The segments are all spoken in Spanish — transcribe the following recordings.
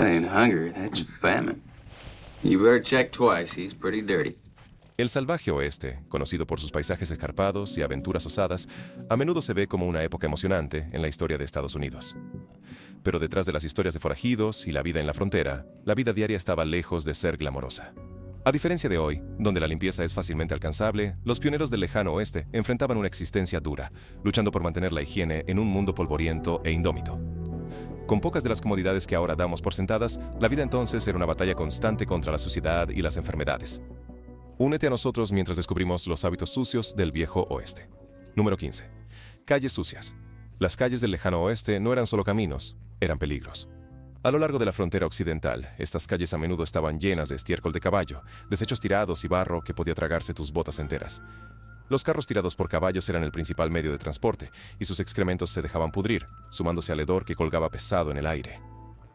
ain't hunger, that's famine. You better check twice, he's pretty dirty. El salvaje oeste, conocido por sus paisajes escarpados y aventuras osadas, a menudo se ve como una época emocionante en la historia de Estados Unidos. Pero detrás de las historias de forajidos y la vida en la frontera, la vida diaria estaba lejos de ser glamorosa. A diferencia de hoy, donde la limpieza es fácilmente alcanzable, los pioneros del lejano oeste enfrentaban una existencia dura, luchando por mantener la higiene en un mundo polvoriento e indómito. Con pocas de las comodidades que ahora damos por sentadas, la vida entonces era una batalla constante contra la suciedad y las enfermedades. Únete a nosotros mientras descubrimos los hábitos sucios del viejo oeste. Número 15. Calles sucias. Las calles del lejano oeste no eran solo caminos, eran peligros. A lo largo de la frontera occidental, estas calles a menudo estaban llenas de estiércol de caballo, desechos tirados y barro que podía tragarse tus botas enteras. Los carros tirados por caballos eran el principal medio de transporte, y sus excrementos se dejaban pudrir, sumándose al hedor que colgaba pesado en el aire.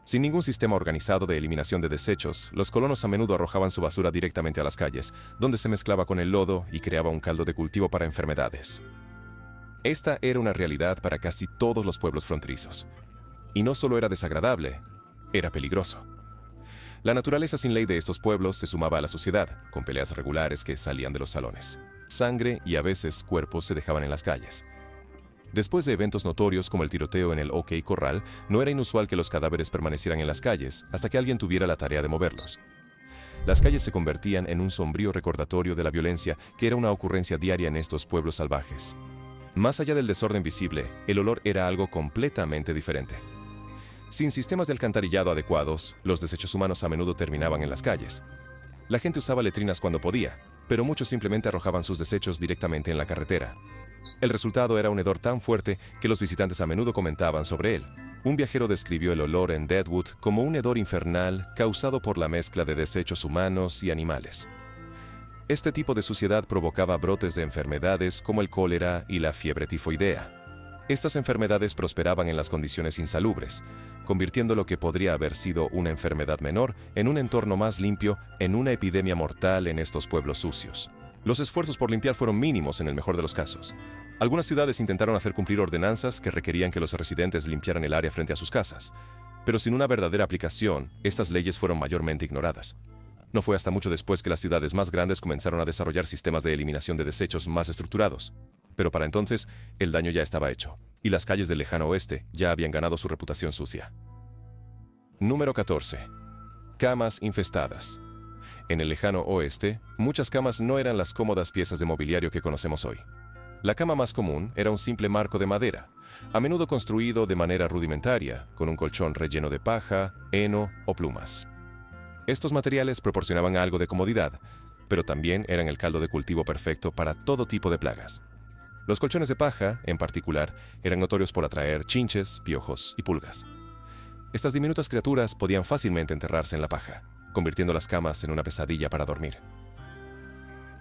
Sin ningún sistema organizado de eliminación de desechos, los colonos a menudo arrojaban su basura directamente a las calles, donde se mezclaba con el lodo y creaba un caldo de cultivo para enfermedades. Esta era una realidad para casi todos los pueblos fronterizos. Y no solo era desagradable, era peligroso. La naturaleza sin ley de estos pueblos se sumaba a la suciedad, con peleas regulares que salían de los salones. Sangre y a veces cuerpos se dejaban en las calles. Después de eventos notorios como el tiroteo en el OK Corral, no era inusual que los cadáveres permanecieran en las calles hasta que alguien tuviera la tarea de moverlos. Las calles se convertían en un sombrío recordatorio de la violencia que era una ocurrencia diaria en estos pueblos salvajes. Más allá del desorden visible, el olor era algo completamente diferente. Sin sistemas de alcantarillado adecuados, los desechos humanos a menudo terminaban en las calles. La gente usaba letrinas cuando podía, pero muchos simplemente arrojaban sus desechos directamente en la carretera. El resultado era un hedor tan fuerte que los visitantes a menudo comentaban sobre él. Un viajero describió el olor en Deadwood como un hedor infernal causado por la mezcla de desechos humanos y animales. Este tipo de suciedad provocaba brotes de enfermedades como el cólera y la fiebre tifoidea. Estas enfermedades prosperaban en las condiciones insalubres, convirtiendo lo que podría haber sido una enfermedad menor en un entorno más limpio en una epidemia mortal en estos pueblos sucios. Los esfuerzos por limpiar fueron mínimos en el mejor de los casos. Algunas ciudades intentaron hacer cumplir ordenanzas que requerían que los residentes limpiaran el área frente a sus casas, pero sin una verdadera aplicación, estas leyes fueron mayormente ignoradas. No fue hasta mucho después que las ciudades más grandes comenzaron a desarrollar sistemas de eliminación de desechos más estructurados. Pero para entonces, el daño ya estaba hecho, y las calles del lejano oeste ya habían ganado su reputación sucia. Número 14. Camas infestadas. En el lejano oeste, muchas camas no eran las cómodas piezas de mobiliario que conocemos hoy. La cama más común era un simple marco de madera, a menudo construido de manera rudimentaria, con un colchón relleno de paja, heno o plumas. Estos materiales proporcionaban algo de comodidad, pero también eran el caldo de cultivo perfecto para todo tipo de plagas. Los colchones de paja, en particular, eran notorios por atraer chinches, piojos y pulgas. Estas diminutas criaturas podían fácilmente enterrarse en la paja, convirtiendo las camas en una pesadilla para dormir.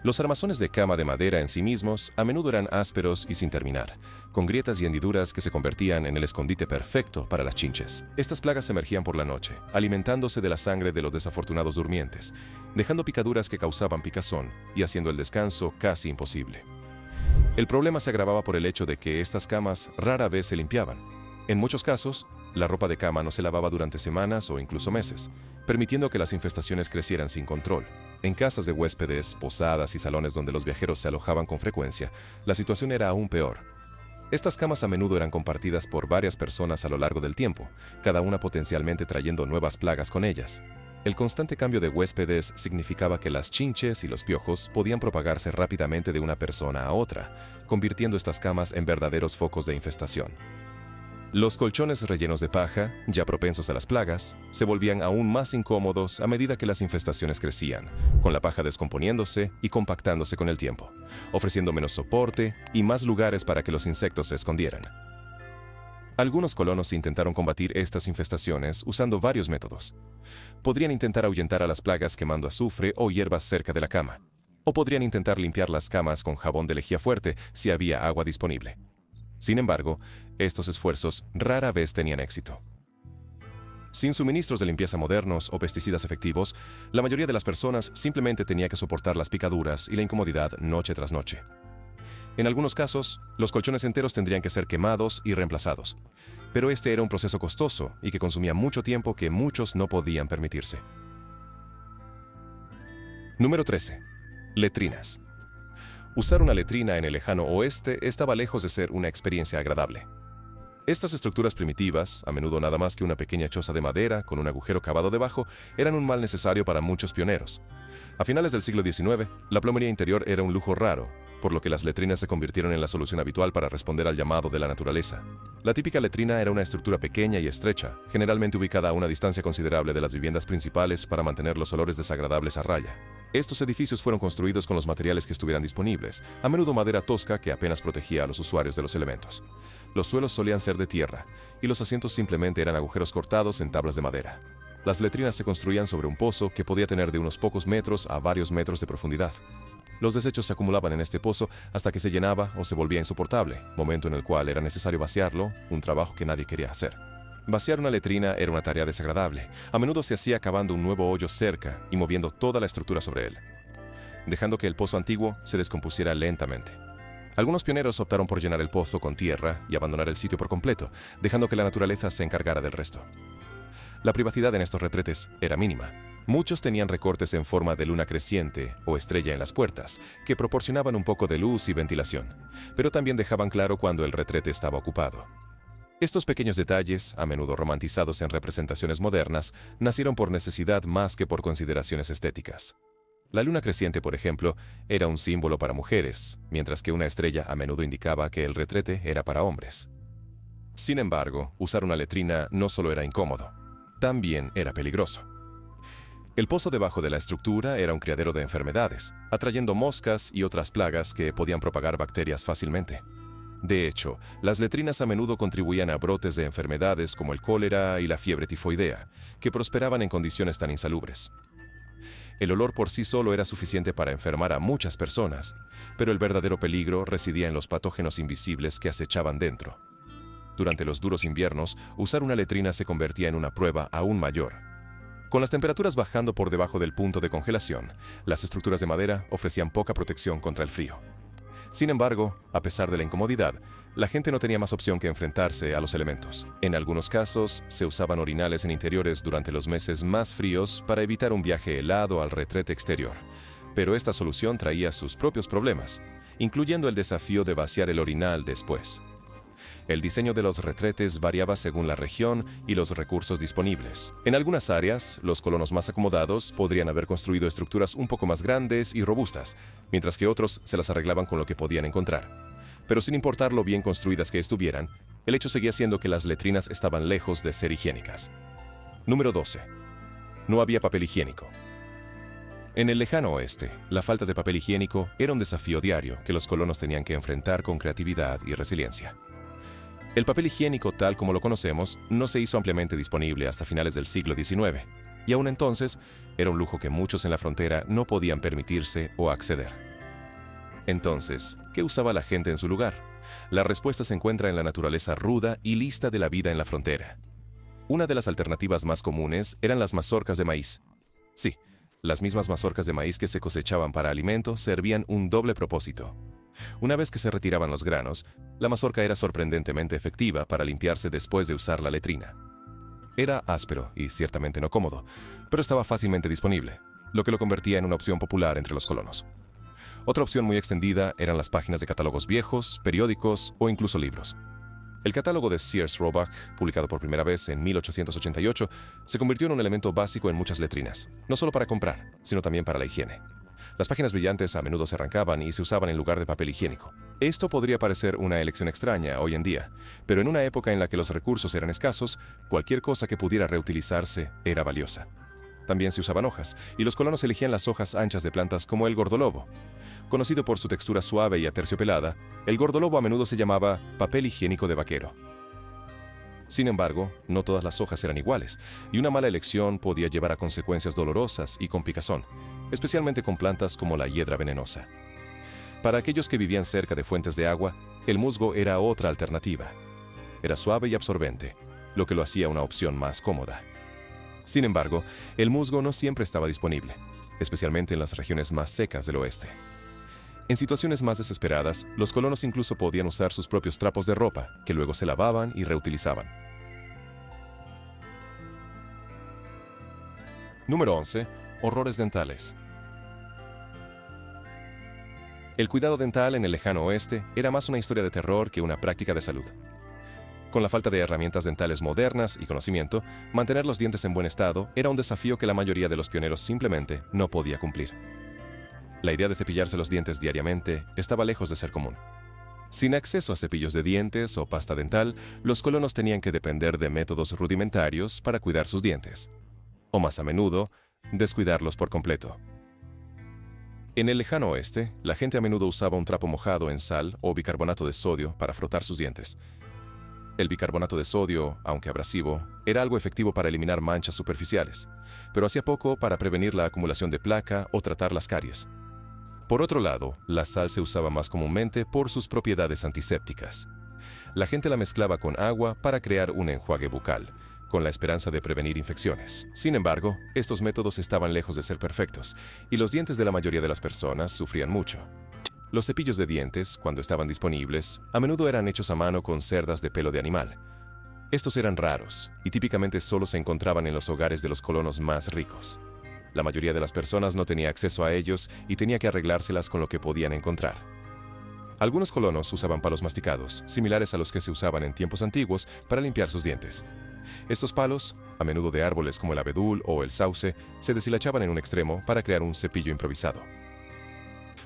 Los armazones de cama de madera en sí mismos a menudo eran ásperos y sin terminar, con grietas y hendiduras que se convertían en el escondite perfecto para las chinches. Estas plagas emergían por la noche, alimentándose de la sangre de los desafortunados durmientes, dejando picaduras que causaban picazón y haciendo el descanso casi imposible. El problema se agravaba por el hecho de que estas camas rara vez se limpiaban. En muchos casos, la ropa de cama no se lavaba durante semanas o incluso meses, permitiendo que las infestaciones crecieran sin control. En casas de huéspedes, posadas y salones donde los viajeros se alojaban con frecuencia, la situación era aún peor. Estas camas a menudo eran compartidas por varias personas a lo largo del tiempo, cada una potencialmente trayendo nuevas plagas con ellas. El constante cambio de huéspedes significaba que las chinches y los piojos podían propagarse rápidamente de una persona a otra, convirtiendo estas camas en verdaderos focos de infestación. Los colchones rellenos de paja, ya propensos a las plagas, se volvían aún más incómodos a medida que las infestaciones crecían, con la paja descomponiéndose y compactándose con el tiempo, ofreciendo menos soporte y más lugares para que los insectos se escondieran. Algunos colonos intentaron combatir estas infestaciones usando varios métodos. Podrían intentar ahuyentar a las plagas quemando azufre o hierbas cerca de la cama, o podrían intentar limpiar las camas con jabón de lejía fuerte si había agua disponible. Sin embargo, estos esfuerzos rara vez tenían éxito. Sin suministros de limpieza modernos o pesticidas efectivos, la mayoría de las personas simplemente tenía que soportar las picaduras y la incomodidad noche tras noche. En algunos casos, los colchones enteros tendrían que ser quemados y reemplazados, pero este era un proceso costoso y que consumía mucho tiempo que muchos no podían permitirse. Número 13. Letrinas. Usar una letrina en el lejano oeste estaba lejos de ser una experiencia agradable. Estas estructuras primitivas, a menudo nada más que una pequeña choza de madera con un agujero cavado debajo, eran un mal necesario para muchos pioneros. A finales del siglo XIX, la plomería interior era un lujo raro, por lo que las letrinas se convirtieron en la solución habitual para responder al llamado de la naturaleza. La típica letrina era una estructura pequeña y estrecha, generalmente ubicada a una distancia considerable de las viviendas principales para mantener los olores desagradables a raya. Estos edificios fueron construidos con los materiales que estuvieran disponibles, a menudo madera tosca que apenas protegía a los usuarios de los elementos. Los suelos solían ser de tierra, y los asientos simplemente eran agujeros cortados en tablas de madera. Las letrinas se construían sobre un pozo que podía tener de unos pocos metros a varios metros de profundidad. Los desechos se acumulaban en este pozo hasta que se llenaba o se volvía insoportable, momento en el cual era necesario vaciarlo, un trabajo que nadie quería hacer. Vaciar una letrina era una tarea desagradable. A menudo se hacía cavando un nuevo hoyo cerca y moviendo toda la estructura sobre él, dejando que el pozo antiguo se descompusiera lentamente. Algunos pioneros optaron por llenar el pozo con tierra y abandonar el sitio por completo, dejando que la naturaleza se encargara del resto. La privacidad en estos retretes era mínima. Muchos tenían recortes en forma de luna creciente o estrella en las puertas, que proporcionaban un poco de luz y ventilación, pero también dejaban claro cuando el retrete estaba ocupado. Estos pequeños detalles, a menudo romantizados en representaciones modernas, nacieron por necesidad más que por consideraciones estéticas. La luna creciente, por ejemplo, era un símbolo para mujeres, mientras que una estrella a menudo indicaba que el retrete era para hombres. Sin embargo, usar una letrina no solo era incómodo, también era peligroso. El pozo debajo de la estructura era un criadero de enfermedades, atrayendo moscas y otras plagas que podían propagar bacterias fácilmente. De hecho, las letrinas a menudo contribuían a brotes de enfermedades como el cólera y la fiebre tifoidea, que prosperaban en condiciones tan insalubres. El olor por sí solo era suficiente para enfermar a muchas personas, pero el verdadero peligro residía en los patógenos invisibles que acechaban dentro. Durante los duros inviernos, usar una letrina se convertía en una prueba aún mayor. Con las temperaturas bajando por debajo del punto de congelación, las estructuras de madera ofrecían poca protección contra el frío. Sin embargo, a pesar de la incomodidad, la gente no tenía más opción que enfrentarse a los elementos. En algunos casos, se usaban orinales en interiores durante los meses más fríos para evitar un viaje helado al retrete exterior. Pero esta solución traía sus propios problemas, incluyendo el desafío de vaciar el orinal después. El diseño de los retretes variaba según la región y los recursos disponibles. En algunas áreas, los colonos más acomodados podrían haber construido estructuras un poco más grandes y robustas, mientras que otros se las arreglaban con lo que podían encontrar. Pero sin importar lo bien construidas que estuvieran, el hecho seguía siendo que las letrinas estaban lejos de ser higiénicas. Número 12. No había papel higiénico. En el lejano oeste, la falta de papel higiénico era un desafío diario que los colonos tenían que enfrentar con creatividad y resiliencia. El papel higiénico tal como lo conocemos no se hizo ampliamente disponible hasta finales del siglo XIX, y aún entonces era un lujo que muchos en la frontera no podían permitirse o acceder. Entonces, ¿qué usaba la gente en su lugar? La respuesta se encuentra en la naturaleza ruda y lista de la vida en la frontera. Una de las alternativas más comunes eran las mazorcas de maíz. Sí, las mismas mazorcas de maíz que se cosechaban para alimento servían un doble propósito. Una vez que se retiraban los granos, la mazorca era sorprendentemente efectiva para limpiarse después de usar la letrina. Era áspero y ciertamente no cómodo, pero estaba fácilmente disponible, lo que lo convertía en una opción popular entre los colonos. Otra opción muy extendida eran las páginas de catálogos viejos, periódicos o incluso libros. El catálogo de Sears Roebuck, publicado por primera vez en 1888, se convirtió en un elemento básico en muchas letrinas, no solo para comprar, sino también para la higiene. Las páginas brillantes a menudo se arrancaban y se usaban en lugar de papel higiénico. Esto podría parecer una elección extraña hoy en día, pero en una época en la que los recursos eran escasos, cualquier cosa que pudiera reutilizarse era valiosa. También se usaban hojas, y los colonos elegían las hojas anchas de plantas como el gordolobo. Conocido por su textura suave y aterciopelada, el gordolobo a menudo se llamaba papel higiénico de vaquero. Sin embargo, no todas las hojas eran iguales, y una mala elección podía llevar a consecuencias dolorosas y con picazón, especialmente con plantas como la hiedra venenosa. Para aquellos que vivían cerca de fuentes de agua, el musgo era otra alternativa. Era suave y absorbente, lo que lo hacía una opción más cómoda. Sin embargo, el musgo no siempre estaba disponible, especialmente en las regiones más secas del oeste. En situaciones más desesperadas, los colonos incluso podían usar sus propios trapos de ropa, que luego se lavaban y reutilizaban. Número 11. Horrores dentales. El cuidado dental en el lejano oeste era más una historia de terror que una práctica de salud. Con la falta de herramientas dentales modernas y conocimiento, mantener los dientes en buen estado era un desafío que la mayoría de los pioneros simplemente no podía cumplir. La idea de cepillarse los dientes diariamente estaba lejos de ser común. Sin acceso a cepillos de dientes o pasta dental, los colonos tenían que depender de métodos rudimentarios para cuidar sus dientes, o más a menudo, descuidarlos por completo. En el lejano oeste, la gente a menudo usaba un trapo mojado en sal o bicarbonato de sodio para frotar sus dientes. El bicarbonato de sodio, aunque abrasivo, era algo efectivo para eliminar manchas superficiales, pero hacía poco para prevenir la acumulación de placa o tratar las caries. Por otro lado, la sal se usaba más comúnmente por sus propiedades antisépticas. La gente la mezclaba con agua para crear un enjuague bucal, con la esperanza de prevenir infecciones. Sin embargo, estos métodos estaban lejos de ser perfectos, y los dientes de la mayoría de las personas sufrían mucho. Los cepillos de dientes, cuando estaban disponibles, a menudo eran hechos a mano con cerdas de pelo de animal. Estos eran raros, y típicamente solo se encontraban en los hogares de los colonos más ricos. La mayoría de las personas no tenía acceso a ellos y tenía que arreglárselas con lo que podían encontrar. Algunos colonos usaban palos masticados, similares a los que se usaban en tiempos antiguos para limpiar sus dientes. Estos palos, a menudo de árboles como el abedul o el sauce, se deshilachaban en un extremo para crear un cepillo improvisado.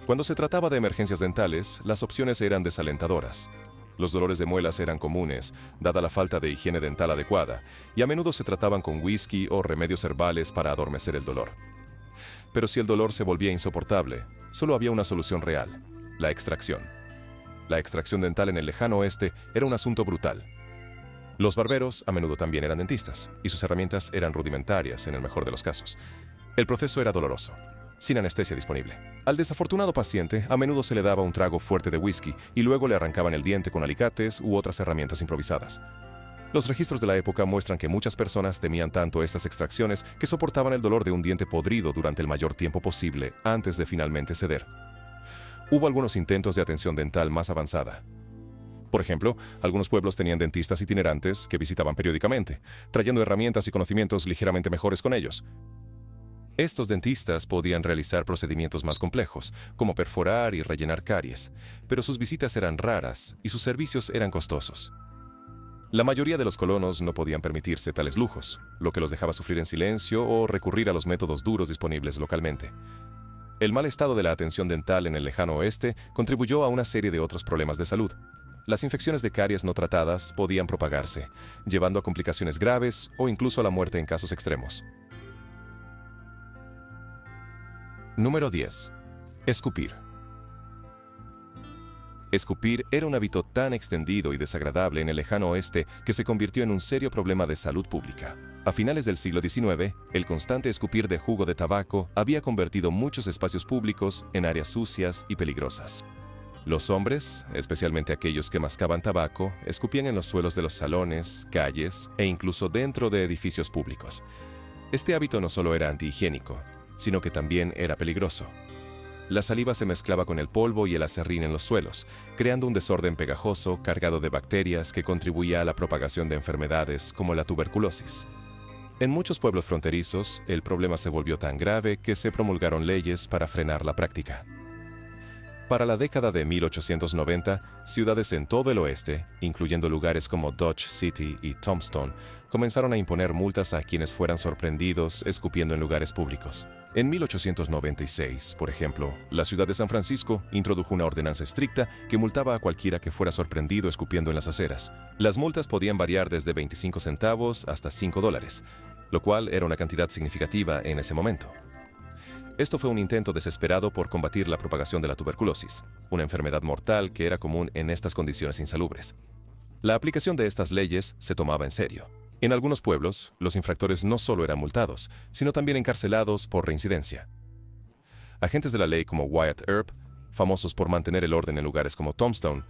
Cuando se trataba de emergencias dentales, las opciones eran desalentadoras. Los dolores de muelas eran comunes, dada la falta de higiene dental adecuada, y a menudo se trataban con whisky o remedios herbales para adormecer el dolor. Pero si el dolor se volvía insoportable, solo había una solución real: la extracción. La extracción dental en el lejano oeste era un asunto brutal. Los barberos a menudo también eran dentistas, y sus herramientas eran rudimentarias en el mejor de los casos. El proceso era doloroso, sin anestesia disponible. Al desafortunado paciente a menudo se le daba un trago fuerte de whisky y luego le arrancaban el diente con alicates u otras herramientas improvisadas. Los registros de la época muestran que muchas personas temían tanto estas extracciones que soportaban el dolor de un diente podrido durante el mayor tiempo posible antes de finalmente ceder. Hubo algunos intentos de atención dental más avanzada. Por ejemplo, algunos pueblos tenían dentistas itinerantes que visitaban periódicamente, trayendo herramientas y conocimientos ligeramente mejores con ellos. Estos dentistas podían realizar procedimientos más complejos, como perforar y rellenar caries, pero sus visitas eran raras y sus servicios eran costosos. La mayoría de los colonos no podían permitirse tales lujos, lo que los dejaba sufrir en silencio o recurrir a los métodos duros disponibles localmente. El mal estado de la atención dental en el lejano oeste contribuyó a una serie de otros problemas de salud. Las infecciones de caries no tratadas podían propagarse, llevando a complicaciones graves o incluso a la muerte en casos extremos. Número 10. Escupir. Escupir era un hábito tan extendido y desagradable en el lejano oeste que se convirtió en un serio problema de salud pública. A finales del siglo XIX, el constante escupir de jugo de tabaco había convertido muchos espacios públicos en áreas sucias y peligrosas. Los hombres, especialmente aquellos que mascaban tabaco, escupían en los suelos de los salones, calles e incluso dentro de edificios públicos. Este hábito no solo era antihigiénico, sino que también era peligroso. La saliva se mezclaba con el polvo y el aserrín en los suelos, creando un desorden pegajoso cargado de bacterias que contribuía a la propagación de enfermedades como la tuberculosis. En muchos pueblos fronterizos, el problema se volvió tan grave que se promulgaron leyes para frenar la práctica. Para la década de 1890, ciudades en todo el oeste, incluyendo lugares como Dodge City y Tombstone, comenzaron a imponer multas a quienes fueran sorprendidos escupiendo en lugares públicos. En 1896, por ejemplo, la ciudad de San Francisco introdujo una ordenanza estricta que multaba a cualquiera que fuera sorprendido escupiendo en las aceras. Las multas podían variar desde 25 centavos hasta $5, lo cual era una cantidad significativa en ese momento. Esto fue un intento desesperado por combatir la propagación de la tuberculosis, una enfermedad mortal que era común en estas condiciones insalubres. La aplicación de estas leyes se tomaba en serio. En algunos pueblos, los infractores no solo eran multados, sino también encarcelados por reincidencia. Agentes de la ley como Wyatt Earp, famosos por mantener el orden en lugares como Tombstone,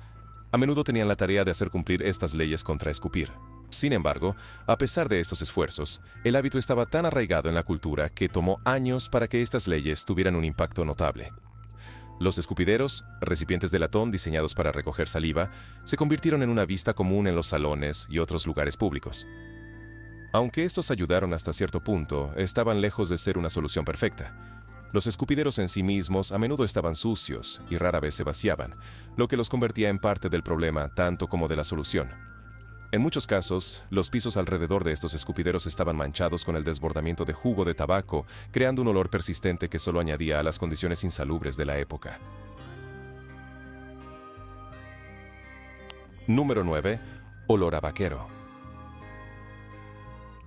a menudo tenían la tarea de hacer cumplir estas leyes contra escupir. Sin embargo, a pesar de estos esfuerzos, el hábito estaba tan arraigado en la cultura que tomó años para que estas leyes tuvieran un impacto notable. Los escupideros, recipientes de latón diseñados para recoger saliva, se convirtieron en una vista común en los salones y otros lugares públicos. Aunque estos ayudaron hasta cierto punto, estaban lejos de ser una solución perfecta. Los escupideros en sí mismos a menudo estaban sucios y rara vez se vaciaban, lo que los convertía en parte del problema tanto como de la solución. En muchos casos, los pisos alrededor de estos escupideros estaban manchados con el desbordamiento de jugo de tabaco, creando un olor persistente que solo añadía a las condiciones insalubres de la época. Número 9. Olor a vaquero.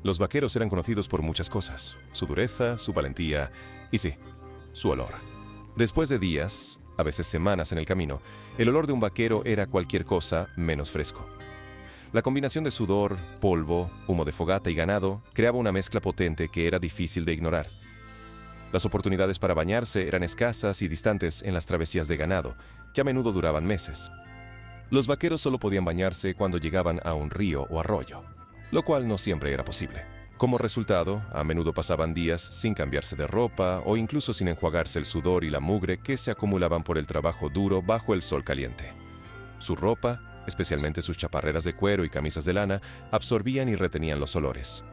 Los vaqueros eran conocidos por muchas cosas: su dureza, su valentía y sí, su olor. Después de días, a veces semanas en el camino, el olor de un vaquero era cualquier cosa menos fresco. La combinación de sudor, polvo, humo de fogata y ganado creaba una mezcla potente que era difícil de ignorar. Las oportunidades para bañarse eran escasas y distantes en las travesías de ganado, que a menudo duraban meses. Los vaqueros solo podían bañarse cuando llegaban a un río o arroyo, lo cual no siempre era posible. Como resultado, a menudo pasaban días sin cambiarse de ropa o incluso sin enjuagarse el sudor y la mugre que se acumulaban por el trabajo duro bajo el sol caliente. Su ropa, especialmente sus chaparreras de cuero y camisas de lana, absorbían y retenían los olores.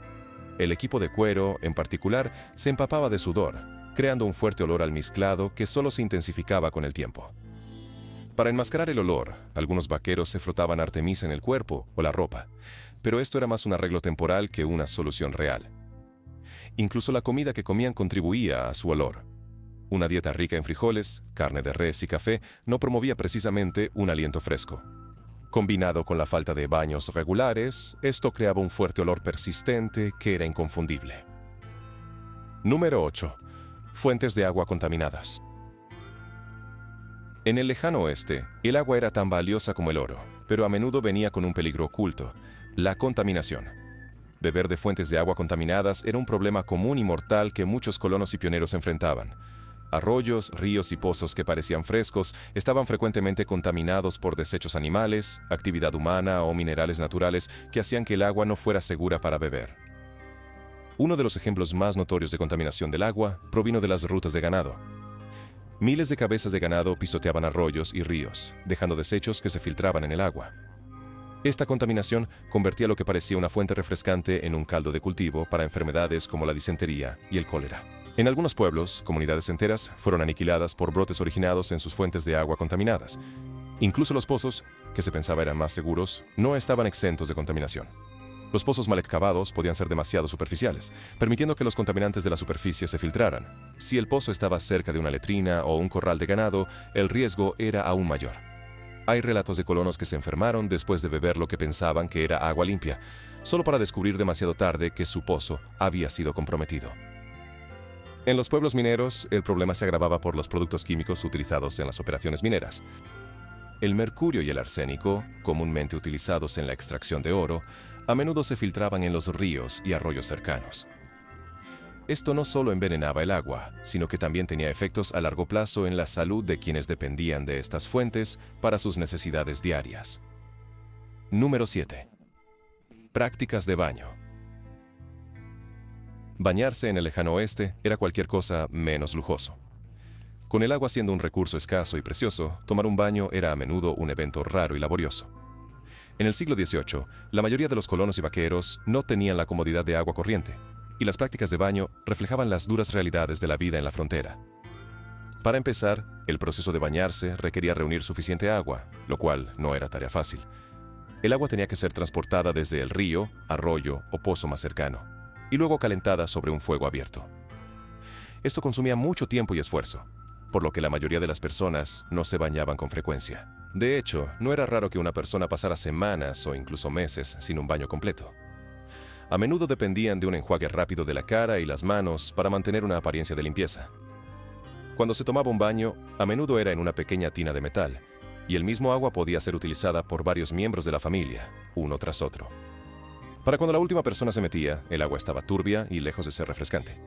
El equipo de cuero, en particular, se empapaba de sudor, creando un fuerte olor almizclado que solo se intensificaba con el tiempo. Para enmascarar el olor, algunos vaqueros se frotaban artemisa en el cuerpo o la ropa, pero esto era más un arreglo temporal que una solución real. Incluso la comida que comían contribuía a su olor. Una dieta rica en frijoles, carne de res y café no promovía precisamente un aliento fresco. Combinado con la falta de baños regulares, esto creaba un fuerte olor persistente que era inconfundible. Número 8. Fuentes de agua contaminadas. En el lejano oeste, el agua era tan valiosa como el oro, pero a menudo venía con un peligro oculto: la contaminación. Beber de fuentes de agua contaminadas era un problema común y mortal que muchos colonos y pioneros enfrentaban. Arroyos, ríos y pozos que parecían frescos estaban frecuentemente contaminados por desechos animales, actividad humana o minerales naturales que hacían que el agua no fuera segura para beber. Uno de los ejemplos más notorios de contaminación del agua provino de las rutas de ganado. Miles de cabezas de ganado pisoteaban arroyos y ríos, dejando desechos que se filtraban en el agua. Esta contaminación convertía lo que parecía una fuente refrescante en un caldo de cultivo para enfermedades como la disentería y el cólera. En algunos pueblos, comunidades enteras fueron aniquiladas por brotes originados en sus fuentes de agua contaminadas. Incluso los pozos, que se pensaba eran más seguros, no estaban exentos de contaminación. Los pozos mal excavados podían ser demasiado superficiales, permitiendo que los contaminantes de la superficie se filtraran. Si el pozo estaba cerca de una letrina o un corral de ganado, el riesgo era aún mayor. Hay relatos de colonos que se enfermaron después de beber lo que pensaban que era agua limpia, solo para descubrir demasiado tarde que su pozo había sido comprometido. En los pueblos mineros, el problema se agravaba por los productos químicos utilizados en las operaciones mineras. El mercurio y el arsénico, comúnmente utilizados en la extracción de oro, a menudo se filtraban en los ríos y arroyos cercanos. Esto no solo envenenaba el agua, sino que también tenía efectos a largo plazo en la salud de quienes dependían de estas fuentes para sus necesidades diarias. Número 7. Prácticas de baño. Bañarse en el lejano oeste era cualquier cosa menos lujoso. Con el agua siendo un recurso escaso y precioso, tomar un baño era a menudo un evento raro y laborioso. En el siglo XVIII, la mayoría de los colonos y vaqueros no tenían la comodidad de agua corriente, y las prácticas de baño reflejaban las duras realidades de la vida en la frontera. Para empezar, el proceso de bañarse requería reunir suficiente agua, lo cual no era tarea fácil. El agua tenía que ser transportada desde el río, arroyo o pozo más cercano, y luego calentada sobre un fuego abierto. Esto consumía mucho tiempo y esfuerzo, por lo que la mayoría de las personas no se bañaban con frecuencia. De hecho, no era raro que una persona pasara semanas o incluso meses sin un baño completo. A menudo dependían de un enjuague rápido de la cara y las manos para mantener una apariencia de limpieza. Cuando se tomaba un baño, a menudo era en una pequeña tina de metal, y el mismo agua podía ser utilizada por varios miembros de la familia, uno tras otro. Para cuando la última persona se metía, el agua estaba turbia y lejos de ser refrescante.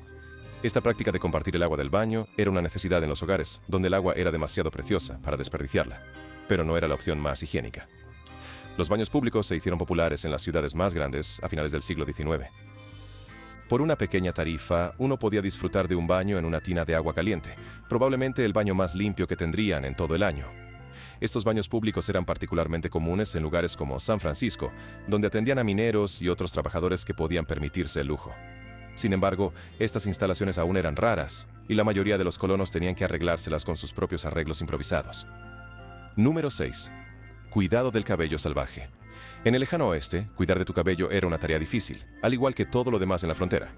Esta práctica de compartir el agua del baño era una necesidad en los hogares, donde el agua era demasiado preciosa para desperdiciarla, pero no era la opción más higiénica. Los baños públicos se hicieron populares en las ciudades más grandes a finales del siglo XIX. Por una pequeña tarifa, uno podía disfrutar de un baño en una tina de agua caliente, probablemente el baño más limpio que tendrían en todo el año. Estos baños públicos eran particularmente comunes en lugares como San Francisco, donde atendían a mineros y otros trabajadores que podían permitirse el lujo. Sin embargo, estas instalaciones aún eran raras, y la mayoría de los colonos tenían que arreglárselas con sus propios arreglos improvisados. Número 6. Cuidado del cabello salvaje. En el lejano oeste, cuidar de tu cabello era una tarea difícil, al igual que todo lo demás en la frontera.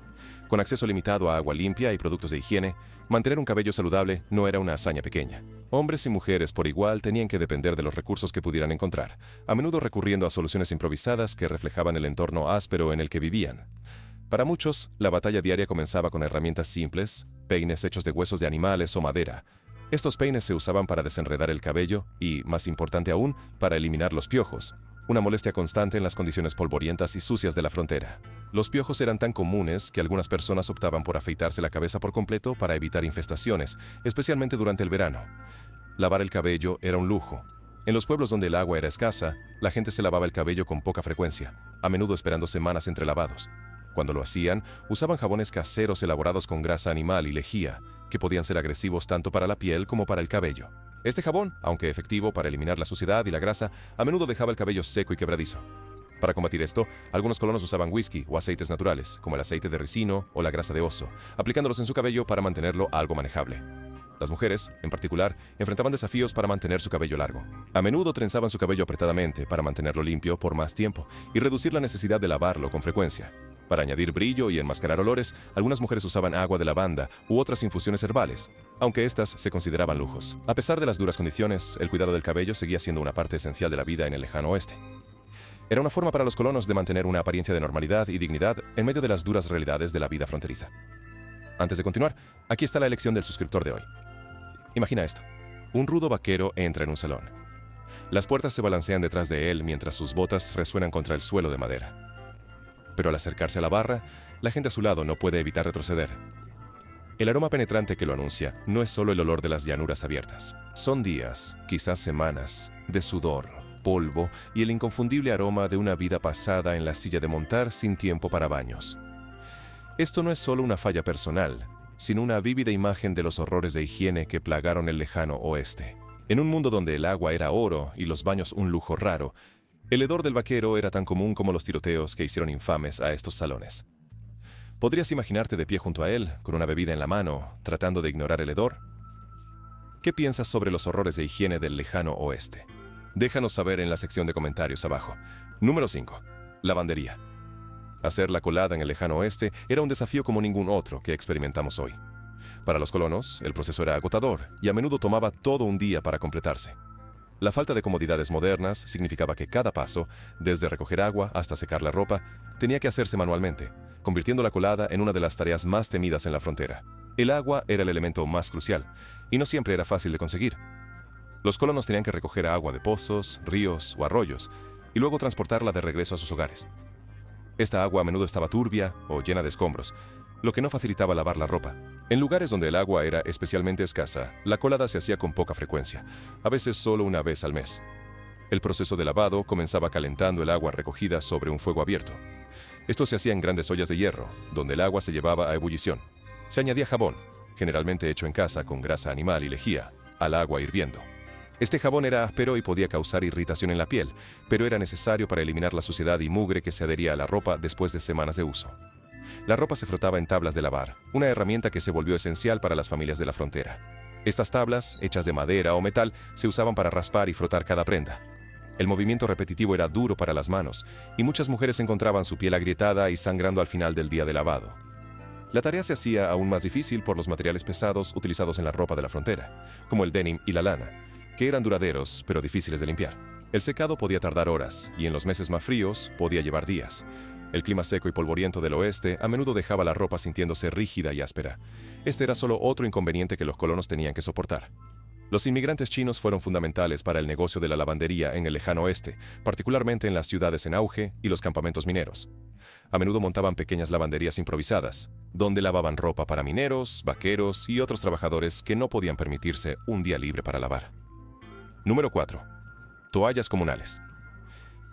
Con acceso limitado a agua limpia y productos de higiene, mantener un cabello saludable no era una hazaña pequeña. Hombres y mujeres por igual tenían que depender de los recursos que pudieran encontrar, a menudo recurriendo a soluciones improvisadas que reflejaban el entorno áspero en el que vivían. Para muchos, la batalla diaria comenzaba con herramientas simples, peines hechos de huesos de animales o madera. Estos peines se usaban para desenredar el cabello y, más importante aún, para eliminar los piojos, una molestia constante en las condiciones polvorientas y sucias de la frontera. Los piojos eran tan comunes que algunas personas optaban por afeitarse la cabeza por completo para evitar infestaciones, especialmente durante el verano. Lavar el cabello era un lujo. En los pueblos donde el agua era escasa, la gente se lavaba el cabello con poca frecuencia, a menudo esperando semanas entre lavados. Cuando lo hacían, usaban jabones caseros elaborados con grasa animal y lejía, que podían ser agresivos tanto para la piel como para el cabello. Este jabón, aunque efectivo para eliminar la suciedad y la grasa, a menudo dejaba el cabello seco y quebradizo. Para combatir esto, algunos colonos usaban whisky o aceites naturales, como el aceite de ricino o la grasa de oso, aplicándolos en su cabello para mantenerlo algo manejable. Las mujeres, en particular, enfrentaban desafíos para mantener su cabello largo. A menudo trenzaban su cabello apretadamente para mantenerlo limpio por más tiempo y reducir la necesidad de lavarlo con frecuencia. Para añadir brillo y enmascarar olores, algunas mujeres usaban agua de lavanda u otras infusiones herbales, aunque estas se consideraban lujos. A pesar de las duras condiciones, el cuidado del cabello seguía siendo una parte esencial de la vida en el lejano oeste. Era una forma para los colonos de mantener una apariencia de normalidad y dignidad en medio de las duras realidades de la vida fronteriza. Antes de continuar, aquí está la elección del suscriptor de hoy. Imagina esto. Un rudo vaquero entra en un salón. Las puertas se balancean detrás de él mientras sus botas resuenan contra el suelo de madera. Pero al acercarse a la barra, la gente a su lado no puede evitar retroceder. El aroma penetrante que lo anuncia no es solo el olor de las llanuras abiertas. Son días, quizás semanas, de sudor, polvo y el inconfundible aroma de una vida pasada en la silla de montar sin tiempo para baños. Esto no es solo una falla personal, sino una vívida imagen de los horrores de higiene que plagaron el lejano oeste. En un mundo donde el agua era oro y los baños un lujo raro, el hedor del vaquero era tan común como los tiroteos que hicieron infames a estos salones. ¿Podrías imaginarte de pie junto a él, con una bebida en la mano, tratando de ignorar el hedor? ¿Qué piensas sobre los horrores de higiene del lejano oeste? Déjanos saber en la sección de comentarios abajo. Número 5. Lavandería. Hacer la colada en el lejano oeste era un desafío como ningún otro que experimentamos hoy. Para los colonos, el proceso era agotador y a menudo tomaba todo un día para completarse. La falta de comodidades modernas significaba que cada paso, desde recoger agua hasta secar la ropa, tenía que hacerse manualmente, convirtiendo la colada en una de las tareas más temidas en la frontera. El agua era el elemento más crucial, y no siempre era fácil de conseguir. Los colonos tenían que recoger agua de pozos, ríos o arroyos, y luego transportarla de regreso a sus hogares. Esta agua a menudo estaba turbia o llena de escombros, lo que no facilitaba lavar la ropa. En lugares donde el agua era especialmente escasa, la colada se hacía con poca frecuencia, a veces solo una vez al mes. El proceso de lavado comenzaba calentando el agua recogida sobre un fuego abierto. Esto se hacía en grandes ollas de hierro, donde el agua se llevaba a ebullición. Se añadía jabón, generalmente hecho en casa con grasa animal y lejía, al agua hirviendo. Este jabón era áspero y podía causar irritación en la piel, pero era necesario para eliminar la suciedad y mugre que se adhería a la ropa después de semanas de uso. La ropa se frotaba en tablas de lavar, una herramienta que se volvió esencial para las familias de la frontera. Estas tablas, hechas de madera o metal, se usaban para raspar y frotar cada prenda. El movimiento repetitivo era duro para las manos, y muchas mujeres encontraban su piel agrietada y sangrando al final del día de lavado. La tarea se hacía aún más difícil por los materiales pesados utilizados en la ropa de la frontera, como el denim y la lana, que eran duraderos pero difíciles de limpiar. El secado podía tardar horas, y en los meses más fríos podía llevar días. El clima seco y polvoriento del oeste a menudo dejaba la ropa sintiéndose rígida y áspera. Este era solo otro inconveniente que los colonos tenían que soportar. Los inmigrantes chinos fueron fundamentales para el negocio de la lavandería en el lejano oeste, particularmente en las ciudades en auge y los campamentos mineros. A menudo montaban pequeñas lavanderías improvisadas, donde lavaban ropa para mineros, vaqueros y otros trabajadores que no podían permitirse un día libre para lavar. Número 4. Toallas comunales.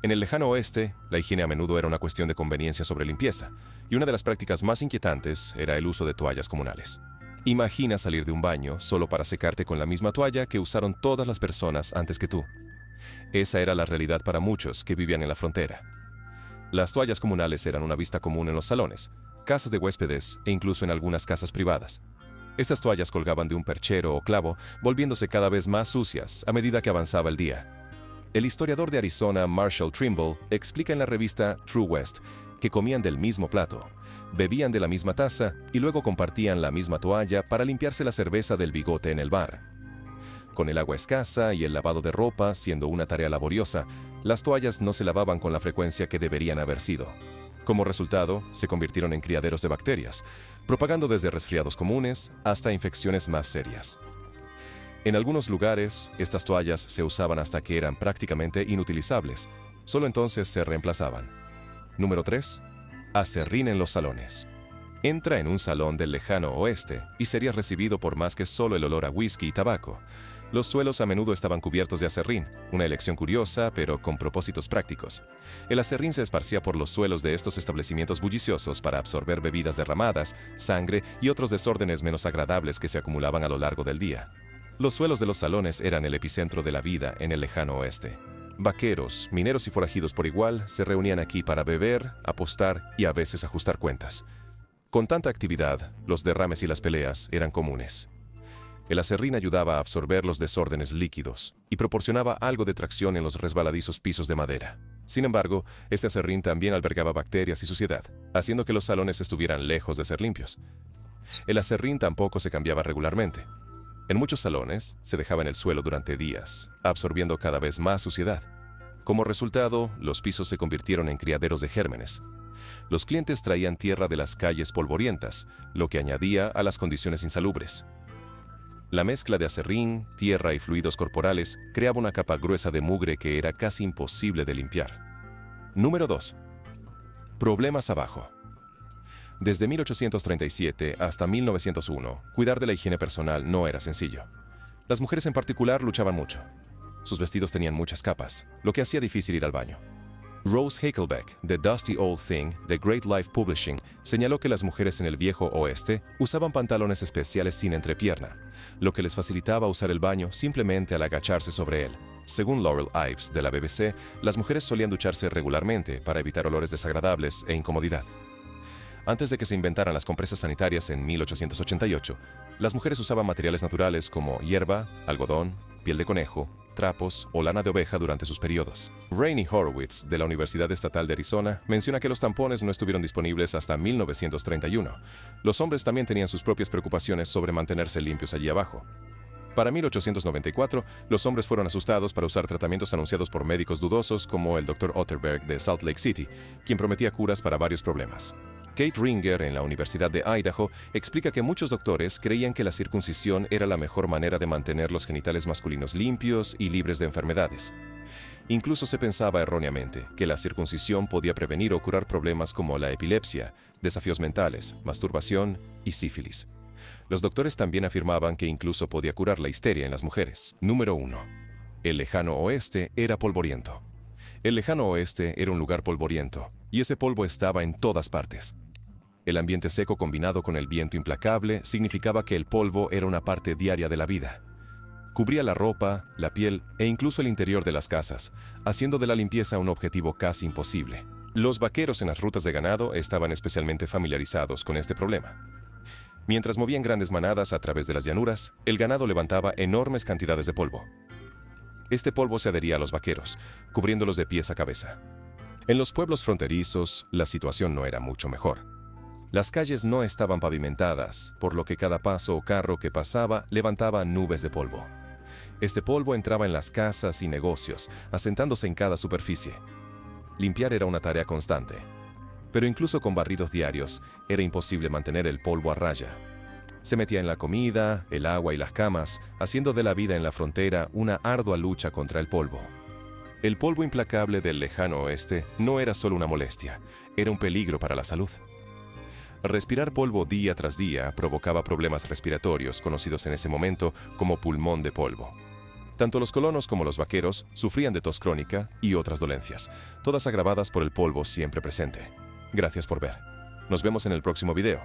En el lejano oeste, la higiene a menudo era una cuestión de conveniencia sobre limpieza, y una de las prácticas más inquietantes era el uso de toallas comunales. Imagina salir de un baño solo para secarte con la misma toalla que usaron todas las personas antes que tú. Esa era la realidad para muchos que vivían en la frontera. Las toallas comunales eran una vista común en los salones, casas de huéspedes e incluso en algunas casas privadas. Estas toallas colgaban de un perchero o clavo, volviéndose cada vez más sucias a medida que avanzaba el día. El historiador de Arizona, Marshall Trimble, explica en la revista True West que comían del mismo plato, bebían de la misma taza y luego compartían la misma toalla para limpiarse la cerveza del bigote en el bar. Con el agua escasa y el lavado de ropa siendo una tarea laboriosa, las toallas no se lavaban con la frecuencia que deberían haber sido. Como resultado, se convirtieron en criaderos de bacterias, propagando desde resfriados comunes hasta infecciones más serias. En algunos lugares, estas toallas se usaban hasta que eran prácticamente inutilizables, solo entonces se reemplazaban. Número 3. Aserrín en los salones. Entra en un salón del lejano oeste y serías recibido por más que solo el olor a whisky y tabaco. Los suelos a menudo estaban cubiertos de aserrín, una elección curiosa pero con propósitos prácticos. El aserrín se esparcía por los suelos de estos establecimientos bulliciosos para absorber bebidas derramadas, sangre y otros desórdenes menos agradables que se acumulaban a lo largo del día. Los suelos de los salones eran el epicentro de la vida en el lejano oeste. Vaqueros, mineros y forajidos por igual se reunían aquí para beber, apostar y a veces ajustar cuentas. Con tanta actividad, los derrames y las peleas eran comunes. El aserrín ayudaba a absorber los desórdenes líquidos y proporcionaba algo de tracción en los resbaladizos pisos de madera. Sin embargo, este aserrín también albergaba bacterias y suciedad, haciendo que los salones estuvieran lejos de ser limpios. El aserrín tampoco se cambiaba regularmente. En muchos salones se dejaba en el suelo durante días, absorbiendo cada vez más suciedad. Como resultado, los pisos se convirtieron en criaderos de gérmenes. Los clientes traían tierra de las calles polvorientas, lo que añadía a las condiciones insalubres. La mezcla de aserrín, tierra y fluidos corporales creaba una capa gruesa de mugre que era casi imposible de limpiar. Número 2. Problemas abajo. Desde 1837 hasta 1901, cuidar de la higiene personal no era sencillo. Las mujeres en particular luchaban mucho. Sus vestidos tenían muchas capas, lo que hacía difícil ir al baño. Rose Hakelbeck, de Dusty Old Thing, de Great Life Publishing, señaló que las mujeres en el viejo oeste usaban pantalones especiales sin entrepierna, lo que les facilitaba usar el baño simplemente al agacharse sobre él. Según Laurel Ives, de la BBC, las mujeres solían ducharse regularmente para evitar olores desagradables e incomodidad. Antes de que se inventaran las compresas sanitarias en 1888, las mujeres usaban materiales naturales como hierba, algodón, piel de conejo, trapos o lana de oveja durante sus periodos. Rainey Horowitz, de la Universidad Estatal de Arizona, menciona que los tampones no estuvieron disponibles hasta 1931. Los hombres también tenían sus propias preocupaciones sobre mantenerse limpios allí abajo. Para 1894, los hombres fueron asustados para usar tratamientos anunciados por médicos dudosos como el Dr. Otterberg de Salt Lake City, quien prometía curas para varios problemas. Kate Ringer, en la Universidad de Idaho, explica que muchos doctores creían que la circuncisión era la mejor manera de mantener los genitales masculinos limpios y libres de enfermedades. Incluso se pensaba erróneamente que la circuncisión podía prevenir o curar problemas como la epilepsia, desafíos mentales, masturbación y sífilis. Los doctores también afirmaban que incluso podía curar la histeria en las mujeres. Número 1. El lejano oeste era polvoriento. El lejano oeste era un lugar polvoriento, y ese polvo estaba en todas partes. El ambiente seco combinado con el viento implacable significaba que el polvo era una parte diaria de la vida. Cubría la ropa, la piel e incluso el interior de las casas, haciendo de la limpieza un objetivo casi imposible. Los vaqueros en las rutas de ganado estaban especialmente familiarizados con este problema. Mientras movían grandes manadas a través de las llanuras, el ganado levantaba enormes cantidades de polvo. Este polvo se adhería a los vaqueros, cubriéndolos de pies a cabeza. En los pueblos fronterizos, la situación no era mucho mejor. Las calles no estaban pavimentadas, por lo que cada paso o carro que pasaba levantaba nubes de polvo. Este polvo entraba en las casas y negocios, asentándose en cada superficie. Limpiar era una tarea constante, pero incluso con barridos diarios, era imposible mantener el polvo a raya. Se metía en la comida, el agua y las camas, haciendo de la vida en la frontera una ardua lucha contra el polvo. El polvo implacable del lejano oeste no era solo una molestia, era un peligro para la salud. Respirar polvo día tras día provocaba problemas respiratorios conocidos en ese momento como pulmón de polvo. Tanto los colonos como los vaqueros sufrían de tos crónica y otras dolencias, todas agravadas por el polvo siempre presente. Gracias por ver. Nos vemos en el próximo video.